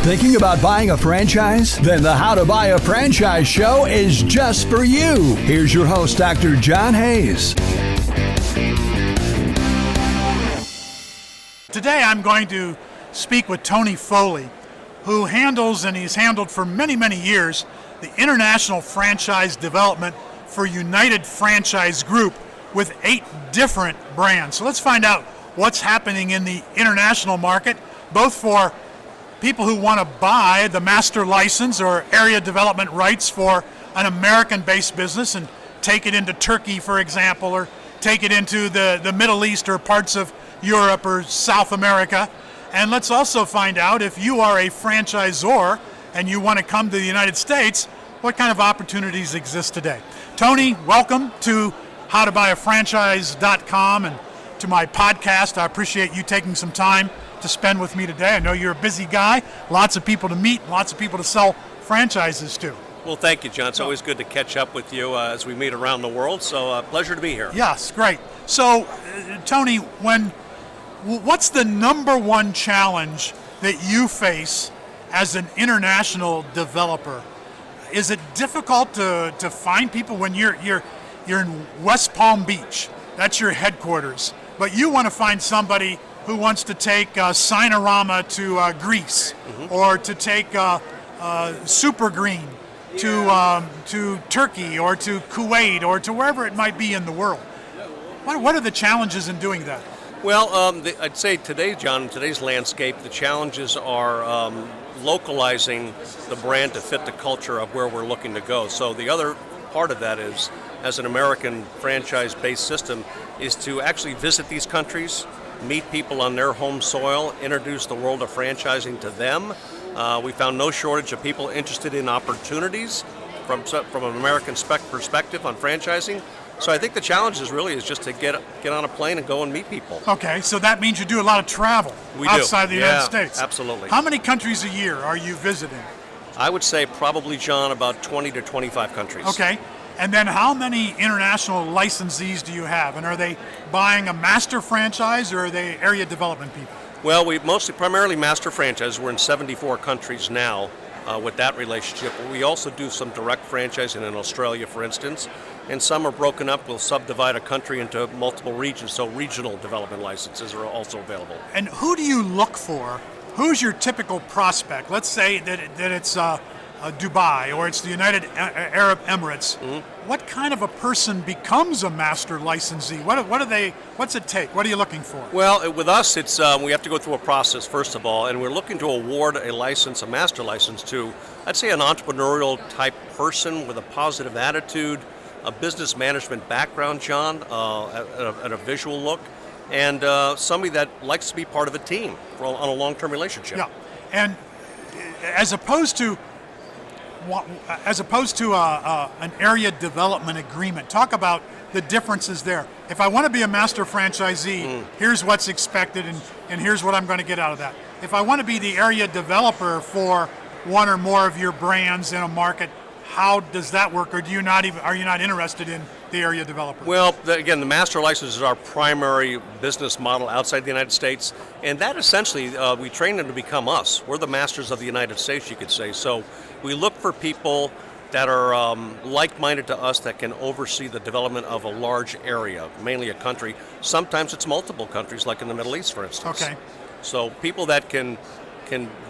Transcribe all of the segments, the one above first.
Thinking about buying a franchise? Then the How to Buy a Franchise show is just for you. Here's your host, Dr. John Hayes. Today I'm going to speak with Tony Foley, who handles, and he's handled for many, many years, the international franchise development for United Franchise Group with 8 different brands. So let's find out what's happening in the international market, both for people who want to buy the master license or area development rights for an American-based business and take it into Turkey, for example, or take it into the Middle East or parts of Europe or South America. And let's also find out if you are a franchisor and you want to come to the United States, what kind of opportunities exist today. Tony, welcome to howtobuyafranchise.com and to my podcast. I appreciate you taking some time to spend with me today. I know you're a busy guy, lots of people to meet, lots of people to sell franchises to. Well, thank you, John. It's always good to catch up with you as we meet around the world, so pleasure to be here. Yes, great. So, Tony, what's the number one challenge that you face as an international developer? Is it difficult to find people when you're in West Palm Beach? That's your headquarters. But you want to find somebody who wants to take Sinorama to Greece, or to take Super Green to Turkey, or to Kuwait, or to wherever it might be in the world. What are the challenges in doing that? Well, I'd say today, John, in today's landscape, the challenges are localizing the brand to fit the culture of where we're looking to go. So the other part of that is, as an American franchise-based system, is to actually visit these countries, meet people on their home soil, introduce the world of franchising to them. We found no shortage of people interested in opportunities from an American perspective on franchising. So I think the challenge is just to get on a plane and go and meet people. Okay, so that means you do a lot of travel outside the United States. Absolutely. How many countries a year are you visiting? I would say probably, John, about 20 to 25 countries. Okay. And then how many international licensees do you have? And are they buying a master franchise, or are they area development people? Well, we primarily master franchise. We're in 74 countries now with that relationship. We also do some direct franchising in Australia, for instance, and some are broken up. We'll subdivide a country into multiple regions, so regional development licenses are also available. And who do you look for? Who's your typical prospect? Let's say that it's Dubai, or it's the United Arab Emirates. What kind of a person becomes a master licensee? What's it take? What are you looking for? Well, with us, it's we have to go through a process, first of all, and we're looking to award a license, a master license, to, I'd say, an entrepreneurial type person with a positive attitude, a business management background, John, and a visual look, and somebody that likes to be part of a team on a long-term relationship. Yeah, and as opposed to an area development agreement, talk about the differences there. If I want to be a master franchisee, here's what's expected, and here's what I'm going to get out of that. If I want to be the area developer for one or more of your brands in a market, how does that work, or are you not interested in the area developer? Well, again, the master license is our primary business model outside the United States, and that essentially, we train them to become us. We're the masters of the United States, you could say. So we look for people that are like-minded to us, that can oversee the development of a large area, mainly a country. Sometimes it's multiple countries, like in the Middle East, for instance. Okay. So people that can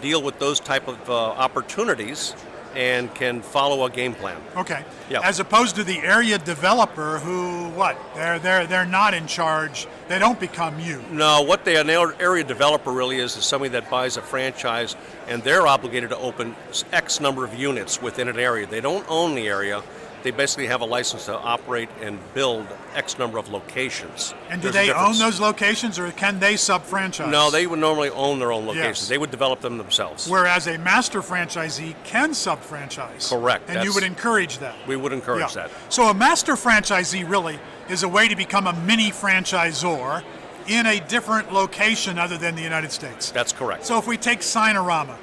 deal with those type of opportunities and can follow a game plan. Okay. Yep. As opposed to the area developer who, they're not in charge. They don't become you. No, what an area developer really is somebody that buys a franchise, and they're obligated to open X number of units within an area. They don't own the area. They basically have a license to operate and build X number of locations. And do they own those locations, or can they sub-franchise? No, they would normally own their own locations. Yes. They would develop them themselves. Whereas a master franchisee can sub-franchise. Correct. And you would encourage that. We would encourage that. So a master franchisee really is a way to become a mini franchisor in a different location other than the United States. That's correct. So if we take Sinorama,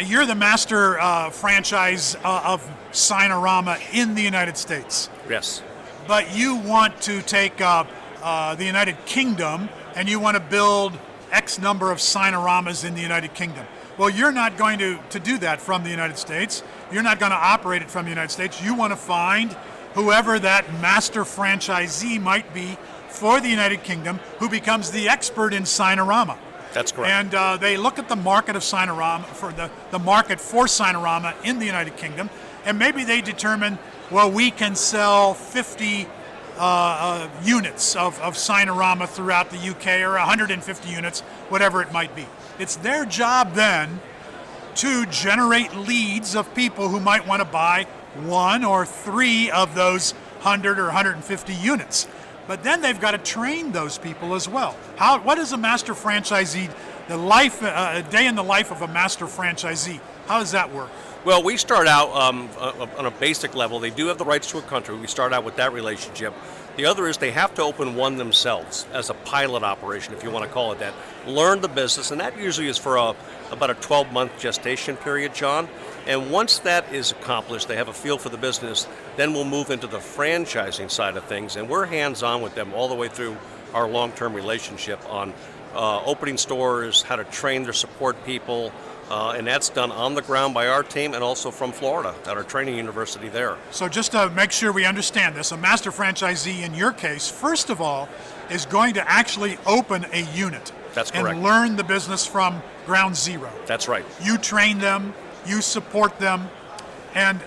you're the master franchise of Sinorama in the United States. Yes. But you want to take the United Kingdom, and you want to build X number of Signoramas in the United Kingdom. Well, you're not going to do that from the United States. You're not going to operate it from the United States. You want to find whoever that master franchisee might be for the United Kingdom who becomes the expert in Signorama. That's correct. And they look at the market of Signorama, for the market for Signorama in the United Kingdom, and maybe they determine, well, we can sell 50 units of Signorama throughout the UK, or 150 units, whatever it might be. It's their job then to generate leads of people who might want to buy 1 or 3 of those 100 or 150 units. But then they've got to train those people as well. What is a master franchisee, a day in the life of a master franchisee? How does that work? Well, we start out on a basic level. They do have the rights to a country. We start out with that relationship. The other is they have to open one themselves as a pilot operation, if you want to call it that. Learn the business, and that usually is for about a 12-month gestation period, John. And once that is accomplished, they have a feel for the business, then we'll move into the franchising side of things, and we're hands-on with them all the way through our long-term relationship on opening stores, how to train their support people, and that's done on the ground by our team and also from Florida at our training university there. So just to make sure we understand this, a master franchisee in your case, first of all, is going to actually open a unit. That's correct. And learn the business from ground zero. That's right. You train them, you support them, and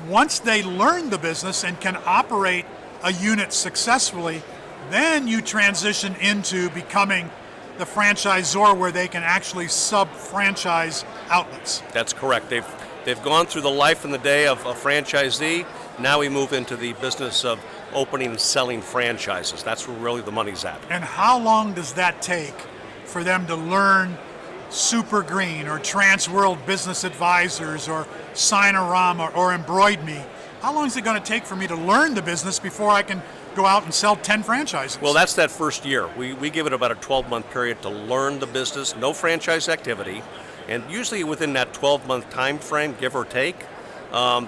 once they learn the business and can operate a unit successfully, then you transition into becoming the franchisor where they can actually sub-franchise outlets. That's correct. They've gone through the life and the day of a franchisee. Now we move into the business of opening and selling franchises. That's where really the money's at. And how long does that take for them to learn Super Green or Trans World Business Advisors or Signorama or Embroid Me? How long is it going to take for me to learn the business before I can go out and sell 10 franchises? Well, that's that first year. We give it about a 12-month period to learn the business, no franchise activity, and usually within that 12-month time frame, give or take,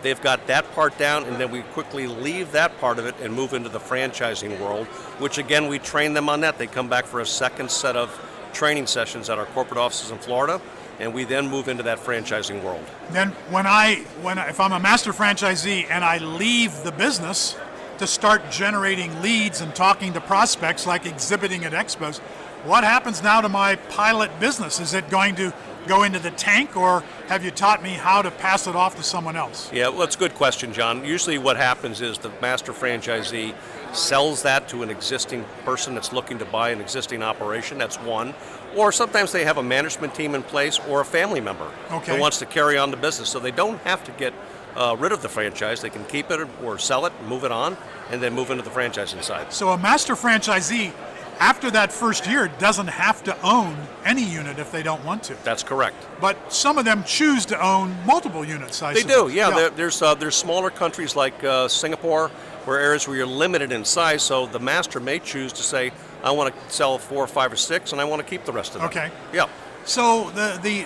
they've got that part down, and then we quickly leave that part of it and move into the franchising world, which again, we train them on that. They come back for a second set of training sessions at our corporate offices in Florida, and we then move into that franchising world. Then if I'm a master franchisee and I leave the business to start generating leads and talking to prospects, like exhibiting at expos, what happens now to my pilot business? Is it going to go into the tank, or have you taught me how to pass it off to someone else? Yeah, well, it's a good question, John. Usually what happens is the master franchisee sells that to an existing person that's looking to buy an existing operation. That's one. Or sometimes they have a management team in place or a family member who wants to carry on the business. So they don't have to get rid of the franchise. They can keep it or sell it, move it on, and then move into the franchising side. So a master franchisee, after that first year, doesn't have to own any unit if they don't want to. That's correct. But some of them choose to own multiple units, I They suppose. do, yeah. There's smaller countries like Singapore, where areas where you're limited in size, so the master may choose to say, I want to sell 4 or 5 or 6, and I want to keep the rest of them. Okay. Yeah. So the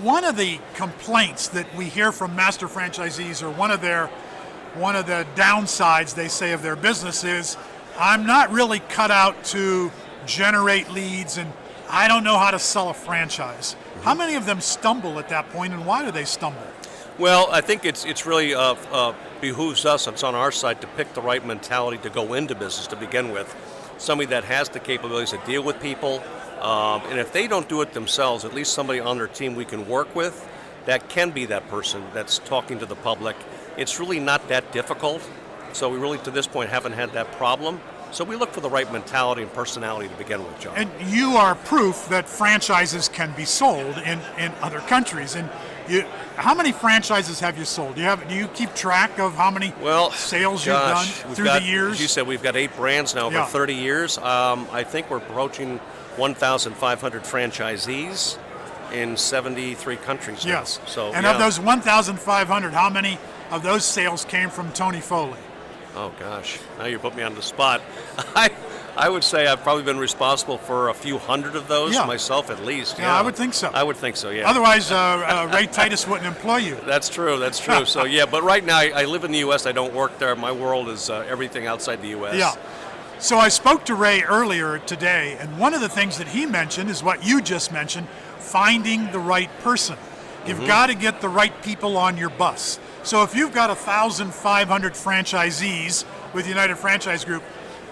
one of the complaints that we hear from master franchisees, or one of the downsides they say of their business is, I'm not really cut out to generate leads, and I don't know how to sell a franchise. Mm-hmm. How many of them stumble at that point, and why do they stumble? Well, I think it's really behooves us, it's on our side, to pick the right mentality to go into business to begin with. Somebody that has the capabilities to deal with people, and if they don't do it themselves, at least somebody on their team we can work with that can be that person that's talking to the public. It's really not that difficult, so we really, to this point, haven't had that problem. So we look for the right mentality and personality to begin with, John. And you are proof that franchises can be sold in other countries. And how many franchises have you sold? Do you keep track of how many sales you've done through the years? As you said, we've got 8 brands now over 30 years. I think we're approaching 1,500 franchisees in 73 countries now. Yes. And of those 1,500, how many of those sales came from Tony Foley? Oh gosh, now you put me on the spot. I would say I've probably been responsible for a few hundred of those myself, at least. Yeah, I would think so. I would think so, yeah. Otherwise, Ray Titus wouldn't employ you. That's true. So yeah, but right now I live in the U.S. I don't work there. My world is everything outside the U.S. Yeah. So I spoke to Ray earlier today, and one of the things that he mentioned is what you just mentioned, finding the right person. You've got to get the right people on your bus. So if you've got 1,500 franchisees with United Franchise Group,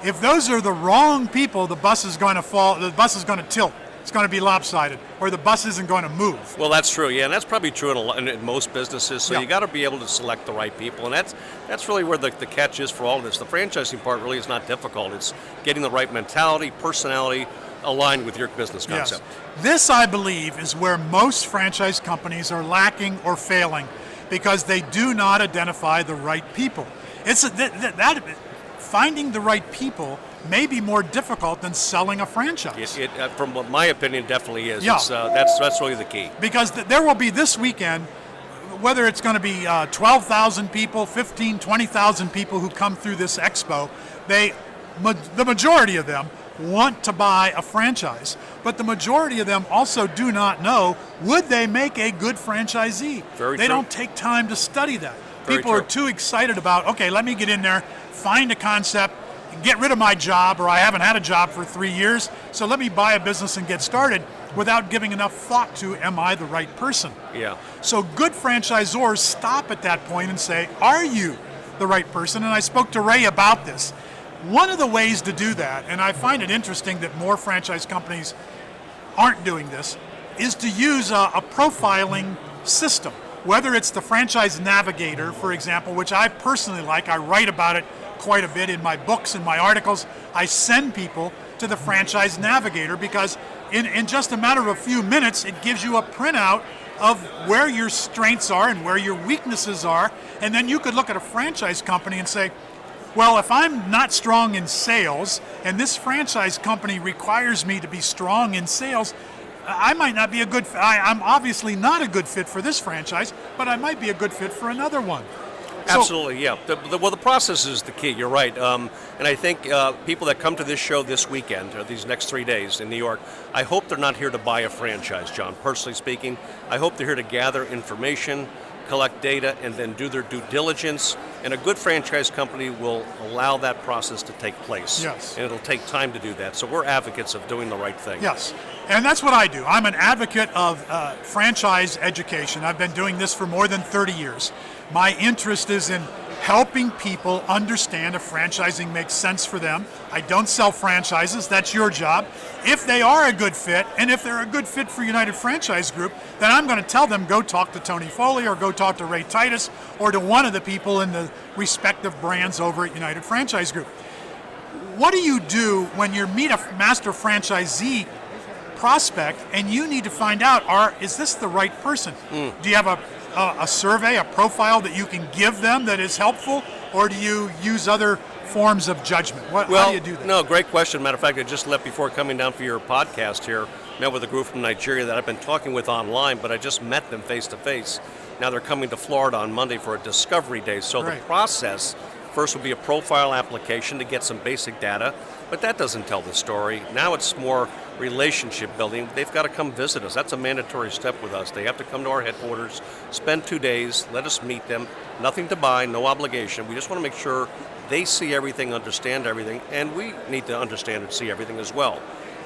if those are the wrong people, the bus is going to fall, the bus is going to tilt. It's going to be lopsided, or the bus isn't going to move. Well, that's true, yeah, and that's probably true in most businesses. So Yeah. you got to be able to select the right people, and that's really where the catch is for all of this. The franchising part really is not difficult. It's getting the right mentality, personality aligned with your business concept. Yes. This, I believe, is where most franchise companies are lacking or failing, because they do not identify the right people. It's finding the right people may be more difficult than selling a franchise. From what my opinion, definitely is. Yeah. That's really the key. Because there will be this weekend, whether it's going to be 12,000 people, 15, 20,000 people who come through this expo, the majority of them want to buy a franchise, but the majority of them also do not know, would they make a good franchisee? Very they true. don't take time to study that. Very People true. are too excited about, okay, let me get in there, find a concept, get rid of my job, or I haven't had a job for 3 years, so let me buy a business and get started without giving enough thought to, am I the right person? Yeah. So good franchisors stop at that point and say, are you the right person? And I spoke to Ray about this. One of the ways to do that, and I find it interesting that more franchise companies aren't doing this, is to use a profiling system. Whether it's the Franchise Navigator, for example, which I personally like, I write about it quite a bit in my books and my articles. I send people to the Franchise Navigator because in just a matter of a few minutes, it gives you a printout of where your strengths are and where your weaknesses are. And then you could look at a franchise company and say, well, if I'm not strong in sales and this franchise company requires me to be strong in sales, I might not be a good, I'm obviously not a good fit for this franchise, but I might be a good fit for another one. Absolutely, yeah. The process is the key. You're right, and I think people that come to this show this weekend, or these next 3 days in New York, I hope they're not here to buy a franchise, John. Personally speaking, I hope they're here to gather information, collect data, and then do their due diligence. And a good franchise company will allow that process to take place. Yes. And it'll take time to do that. So we're advocates of doing the right thing. Yes, and that's what I do. I'm an advocate of franchise education. I've been doing this for more than 30 years. My interest is in helping people understand if franchising makes sense for them. I don't sell franchises, that's your job. If they are a good fit, and if they're a good fit for United Franchise Group, then I'm going to tell them, go talk to Tony Foley, or go talk to Ray Titus, or to one of the people in the respective brands over at United Franchise Group. What do you do when you meet a master franchisee prospect and you need to find out, is this the right person? Do you have a survey, a profile that you can give them that is helpful, or do you use other forms of judgment? How do you do that? No, great question. Matter of fact, I just left before coming down for your podcast here, met with a group from Nigeria that I've been talking with online, but I just met them face to face. Now they're coming to Florida on Monday for a discovery day. So Right. the process first would be a profile application to get some basic data, but that doesn't tell the story. Now it's more relationship building. They've got to come visit us. That's a mandatory step with us. They have to come to our headquarters, spend 2 days, let us meet them. Nothing to buy, no obligation. We just want to make sure they see everything, understand everything, and we need to understand and see everything as well.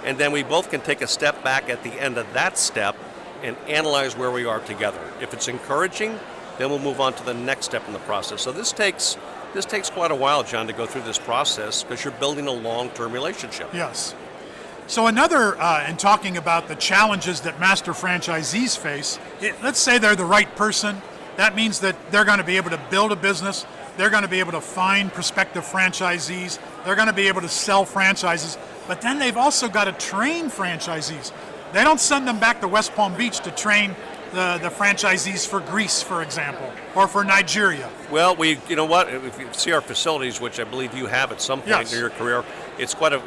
And then we both can take a step back at the end of that step and analyze where we are together. If it's encouraging, then we'll move on to the next step in the process. So this takes quite a while, John, to go through this process because you're building a long-term relationship. Yes. So another, in talking about the challenges that master franchisees face, let's say they're the right person. That means that they're going to be able to build a business. They're going to be able to find prospective franchisees. They're going to be able to sell franchises. But then they've also got to train franchisees. They don't send them back to West Palm Beach to train the franchisees for Greece, for example, or for Nigeria. Well, you know what? If you see our facilities, which I believe you have at some point Yes. in your career, it's quite a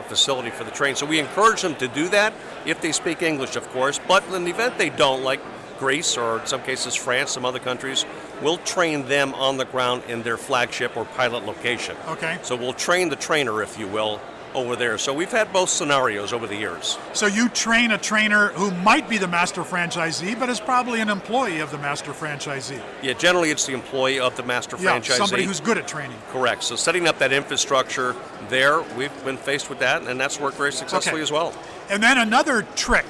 facility for the train. So we encourage them to do that if they speak English, of course. But in the event they don't, like Greece or in some cases France, some other countries, we'll train them on the ground in their flagship or pilot location. Okay. So we'll train the trainer, if you will, over there. So we've had both scenarios over the years. So you train a trainer who might be the master franchisee, but is probably an employee of the master franchisee. Yeah, generally it's the employee of the master franchisee. Somebody who's good at training. Correct. So setting up that infrastructure there, we've been faced with that, and that's worked very successfully as well. And then another trick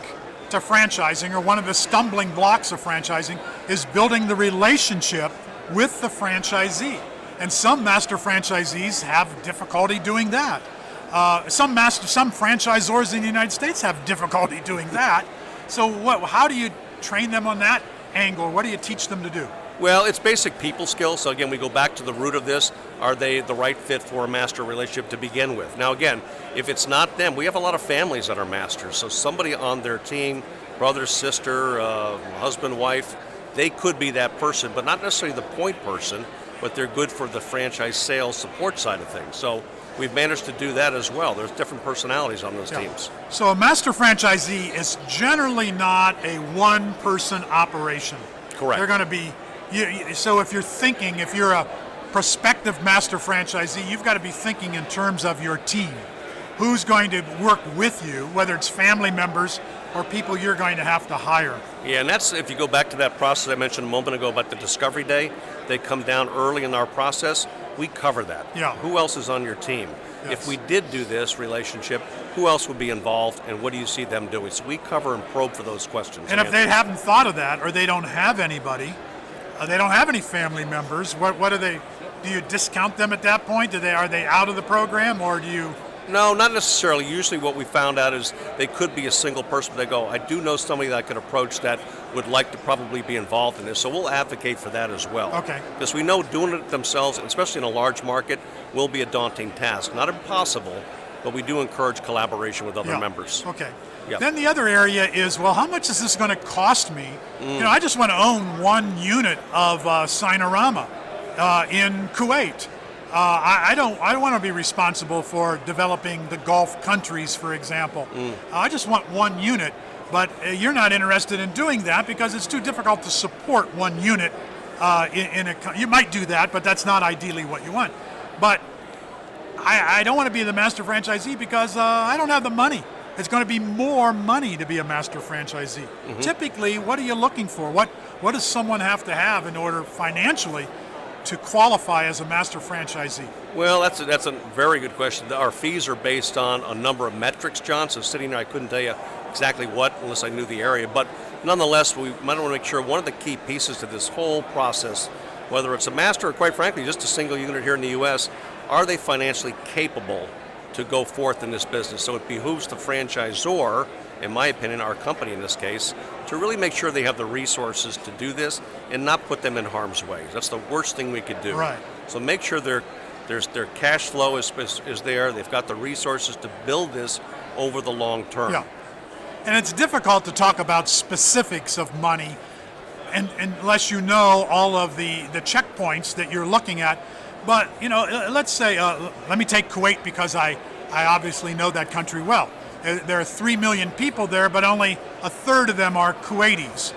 to franchising, or one of the stumbling blocks of franchising, is building the relationship with the franchisee. And some master franchisees have difficulty doing that. Some franchisors in the United States have difficulty doing that. So how do you train them on that angle? What do you teach them to do? Well, it's basic people skills. So again, we go back to the root of this. Are they the right fit for a master relationship to begin with? Now again, if it's not them, we have a lot of families that are masters. So somebody on their team, brother, sister, husband, wife, they could be that person, but not necessarily the point person, but they're good for the franchise sales support side of things. So we've managed to do that as well. There's different personalities on those teams. So a master franchisee is generally not a one-person operation. Correct. They're going to be, so if you're a prospective master franchisee, you've got to be thinking in terms of your team. Who's going to work with you, whether it's family members or people you're going to have to hire. Yeah, and that's, if you go back to that process I mentioned a moment ago about the discovery day, they come down early in our process, we cover that. Yeah. Who else is on your team? Yes. If we did do this relationship, who else would be involved, and what do you see them doing? So we cover and probe for those questions. And if they haven't thought of that, or they don't have anybody, they don't have any family members, what do they, do you discount them at that point? Are they out of the program, or do you? No, not necessarily. Usually what we found out is they could be a single person, but they go, I do know somebody that I could approach that would like to probably be involved in this. So we'll advocate for that as well. Okay. Because we know doing it themselves, especially in a large market, will be a daunting task. Not impossible, but we do encourage collaboration with other members. Okay. Yep. Then the other area is, well, how much is this going to cost me? I just want to own one unit of Sinorama in Kuwait. I don't want to be responsible for developing the Gulf countries, for example. I just want one unit, but you're not interested in doing that because it's too difficult to support one unit. You might do that, but that's not ideally what you want. But I don't want to be the master franchisee because I don't have the money. It's going to be more money to be a master franchisee. Typically, what are you looking for? What does someone have to have in order financially to qualify as a master franchisee? Well, that's a very good question. Our fees are based on a number of metrics, John. So sitting there, I couldn't tell you exactly what unless I knew the area. But nonetheless, we might want to make sure one of the key pieces to this whole process, whether it's a master or quite frankly just a single unit here in the U.S., are they financially capable to go forth in this business? So it behooves the franchisor, in my opinion, our company in this case, to really make sure they have the resources to do this and not put them in harm's way. That's the worst thing we could do. Right. So make sure their cash flow is there. They've got the resources to build this over the long term. Yeah. And it's difficult to talk about specifics of money unless you know all of the checkpoints that you're looking at. But, let's say, let me take Kuwait because I obviously know that country well. There are 3 million people there, but only a third of them are Kuwaitis.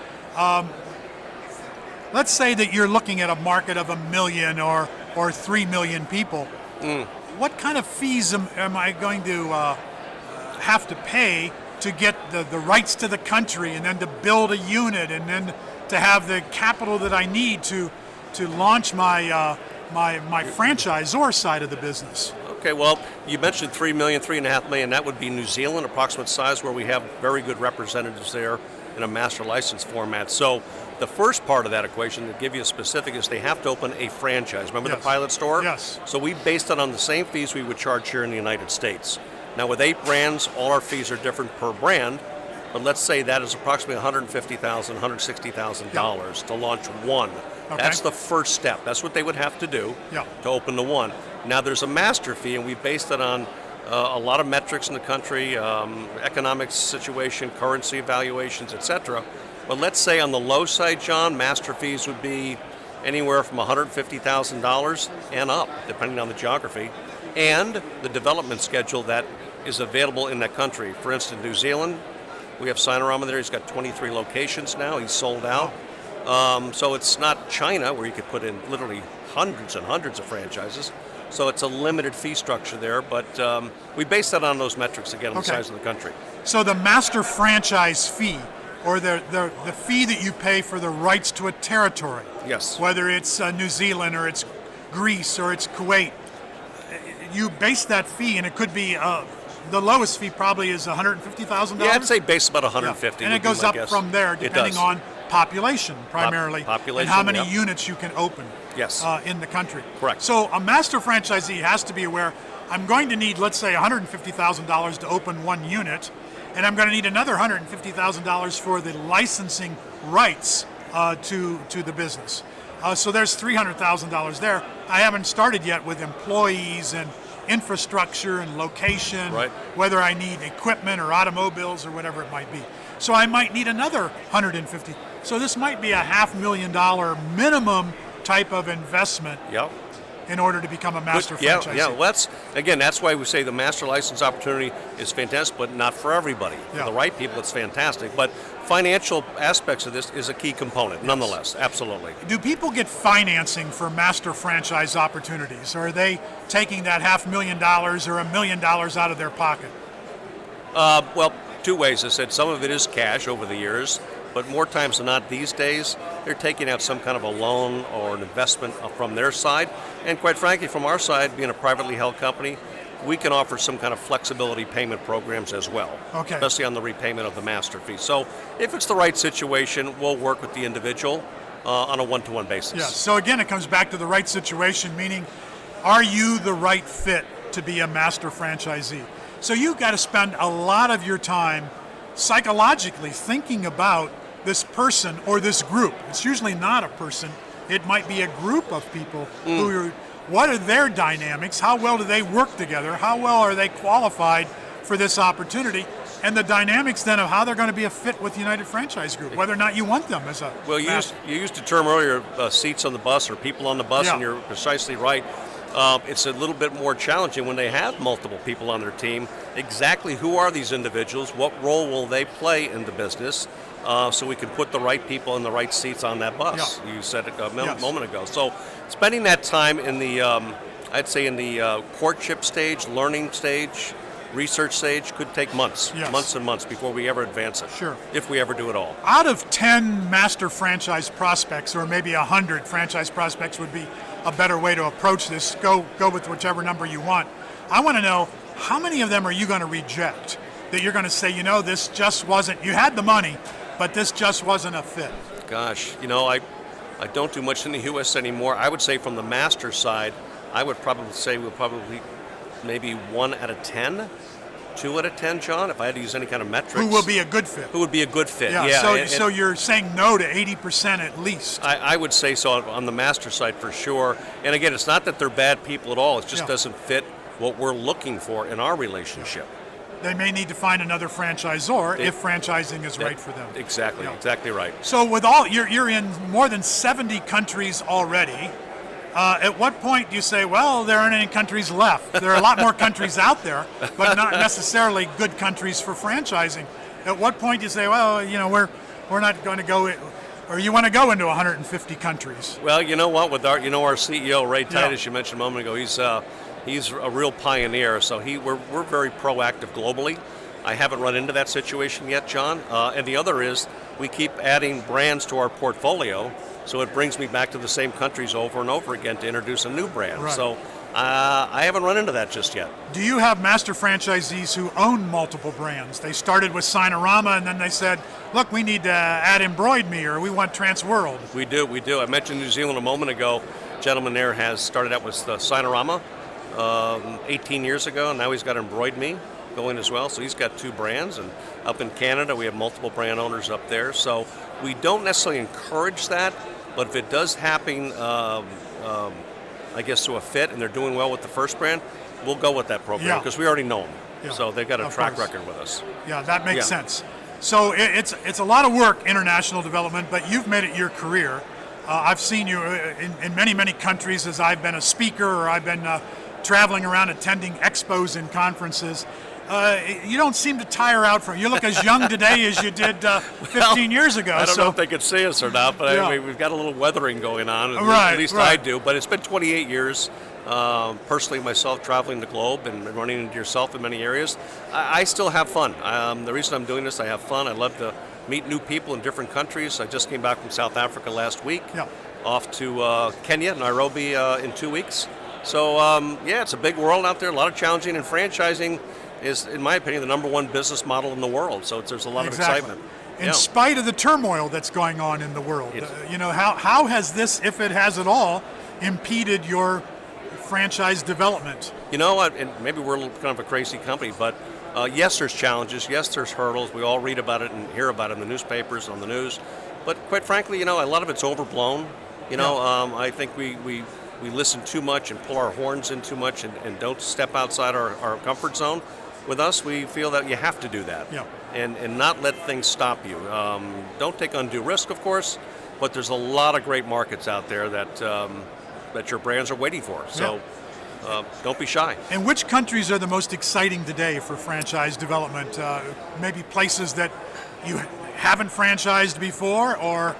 Let's say that you're looking at a market of 1 million or 3 million people. What kind of fees am I going to have to pay to get the rights to the country and then to build a unit and then to have the capital that I need to launch my franchisor side of the business? Okay, well, you mentioned 3 million, 3.5 million. That would be New Zealand, approximate size, where we have very good representatives there in a master license format. So the first part of that equation, to give you a specific, is they have to open a franchise. Remember the pilot store? Yes. So we based it on the same fees we would charge here in the United States. Now with 8 brands, all our fees are different per brand, but let's say that is approximately $150,000, $160,000 to launch one. Okay. That's the first step. That's what they would have to do to open the one. Now there's a master fee, and we based it on a lot of metrics in the country, economic situation, currency evaluations, etc. But let's say on the low side, John, master fees would be anywhere from $150,000 and up, depending on the geography, and the development schedule that is available in that country. For instance, New Zealand, we have Sinorama there. He's got 23 locations now. He's sold out. So it's not China, where you could put in literally hundreds and hundreds of franchises. So it's a limited fee structure there, but we base that on those metrics again on the size of the country. So the master franchise fee, or the fee that you pay for the rights to a territory, yes, whether it's New Zealand or it's Greece or it's Kuwait, you base that fee, and it could be the lowest fee probably is $150,000. Yeah, I'd say base about 150. And it goes up from there depending on population primarily, population, and how many units you can open in the country. Correct. So a master franchisee has to be aware, I'm going to need, let's say, $150,000 to open one unit, and I'm going to need another $150,000 for the licensing rights to the business. So there's $300,000 there. I haven't started yet with employees and infrastructure and location, whether I need equipment or automobiles or whatever it might be. So I might need another $150,000. So this might be a $500,000 minimum type of investment in order to become a master franchisee. Yeah, well, that's why we say the master license opportunity is fantastic, but not for everybody. For the right people, it's fantastic. But financial aspects of this is a key component, nonetheless, absolutely. Do people get financing for master franchise opportunities, or are they taking that $500,000 or $1 million out of their pocket? Well, two ways. I said some of it is cash over the years, but more times than not these days, they're taking out some kind of a loan or an investment from their side. And quite frankly, from our side, being a privately held company, we can offer some kind of flexibility payment programs as well, especially on the repayment of the master fee. So if it's the right situation, we'll work with the individual on a one-to-one basis. Yeah, so again, it comes back to the right situation, meaning are you the right fit to be a master franchisee? So you've got to spend a lot of your time psychologically thinking about this person or this group. It's usually not a person. It might be a group of people what are their dynamics? How well do they work together? How well are they qualified for this opportunity? And the dynamics then of how they're going to be a fit with United Franchise Group, whether or not you want them as a Well, you used the term earlier, seats on the bus or people on the bus, and you're precisely right. It's a little bit more challenging when they have multiple people on their team. Exactly who are these individuals? What role will they play in the business? So we can put the right people in the right seats on that bus. You said it a moment ago. So spending that time in the, I'd say in the courtship stage, learning stage, research stage could take months, months and months before we ever advance it. Sure. If we ever do it all. Out of 10 master franchise prospects, or maybe 100 franchise prospects would be a better way to approach this. Go with whichever number you want. I want to know, how many of them are you going to reject? That you're going to say, this just wasn't, you had the money, but this just wasn't a fit. Gosh, I don't do much in the U.S. anymore. I would say from the master side, I would probably say we're probably maybe 1 out of 10, 2 out of 10, John, if I had to use any kind of metrics. Who will be a good fit? Who would be a good fit, So you're saying no to 80% at least? I would say so on the master side for sure. And again, it's not that they're bad people at all. It just doesn't fit what we're looking for in our relationship. They may need to find another franchisor if franchising is right for them. Exactly, exactly right. So with all, you're in more than 70 countries already. At what point do you say, well, there aren't any countries left? There are a lot more countries out there, but not necessarily good countries for franchising. At what point do you say, well, we're not going to go, or you want to go into 150 countries? Well, you know what? With our CEO Ray Titus, you mentioned a moment ago, he's a real pioneer. So we're very proactive globally. I haven't run into that situation yet, John. And the other is we keep adding brands to our portfolio. So it brings me back to the same countries over and over again to introduce a new brand. Right. So I haven't run into that just yet. Do you have master franchisees who own multiple brands? They started with Sinorama and then they said, look, we need to add Embroid Me, or we want Transworld. We do. I mentioned New Zealand a moment ago. A gentleman there has started out with Sinorama 18 years ago, and now he's got Embroid Me going as well. So he's got 2 brands. And up in Canada, we have multiple brand owners up there. So we don't necessarily encourage that. But if it does happen, I guess, to a fit and they're doing well with the first brand, we'll go with that program because we already know them. Yeah. So they've got a track record with us. Yeah, that makes sense. So it's a lot of work, international development, but you've made it your career. I've seen you in many, many countries as I've been a speaker or I've been traveling around attending expos and conferences. You don't seem to tire out from. You look as young today as you did 15 years ago. I don't know if they could see us or not, but Yeah. we've got a little weathering going on. Right, At least right. I do. But it's been 28 years. Personally, myself, traveling the globe and running into yourself in many areas. I still have fun. The reason I'm doing this, I have fun. I love to meet new people in different countries. I just came back from South Africa last week. Yeah. Off to Kenya, Nairobi in 2 weeks. So, it's a big world out there, a lot of challenging, and franchising is, in my opinion, the number one business model in the world. So there's a lot of excitement. In spite of the turmoil that's going on in the world, how has this, if it has at all, impeded your franchise development? You know what, and maybe we're kind of a crazy company, but yes, there's challenges. Yes, there's hurdles. We all read about it and hear about it in the newspapers, on the news. But quite frankly, a lot of it's overblown. I think we listen too much and pull our horns in too much and don't step outside our comfort zone. With us, we feel that you have to do that and not let things stop you. Don't take undue risk, of course, but there's a lot of great markets out there that your brands are waiting for. So don't be shy. And which countries are the most exciting today for franchise development? Maybe places that you haven't franchised before, or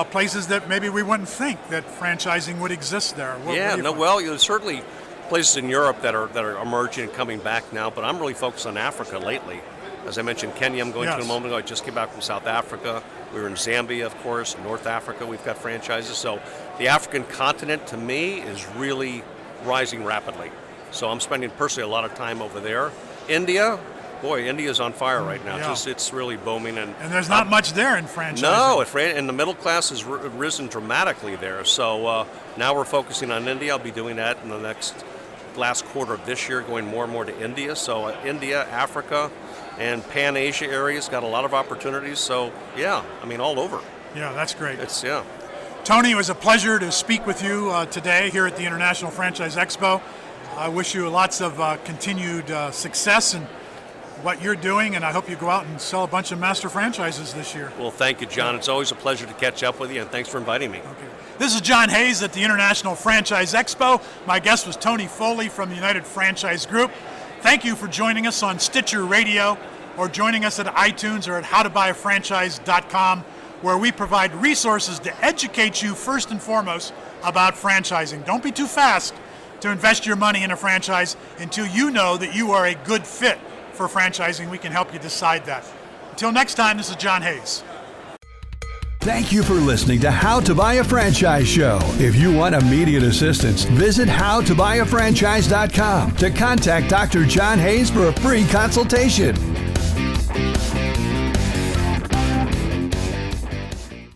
places that maybe we wouldn't think that franchising would exist there. There's certainly places in Europe that are emerging and coming back now, but I'm really focused on Africa lately. As I mentioned, Kenya, I'm going to in a moment ago. I just came back from South Africa. We were in Zambia, of course, North Africa. We've got franchises. So the African continent, to me, is really rising rapidly. So I'm spending personally a lot of time over there. India's on fire right now. Yeah. It's really booming. And there's not much there in franchising. No, and the middle class has risen dramatically there. So now we're focusing on India. I'll be doing that in the last quarter of this year, going more and more to India. So India, Africa, and Pan-Asia areas got a lot of opportunities. So, all over. Yeah, that's great. Tony, it was a pleasure to speak with you today here at the International Franchise Expo. I wish you lots of continued success in what you're doing, and I hope you go out and sell a bunch of master franchises this year. Well, thank you, John. It's always a pleasure to catch up with you, and thanks for inviting me. Okay. This is John Hayes at the International Franchise Expo. My guest was Tony Foley from the United Franchise Group. Thank you for joining us on Stitcher Radio, or joining us at iTunes or at howtobuyafranchise.com, where we provide resources to educate you first and foremost about franchising. Don't be too fast to invest your money in a franchise until you know that you are a good fit for franchising. We can help you decide that. Until next time, this is John Hayes. Thank you for listening to How to Buy a Franchise Show. If you want immediate assistance, visit howtobuyafranchise.com to contact Dr. John Hayes for a free consultation.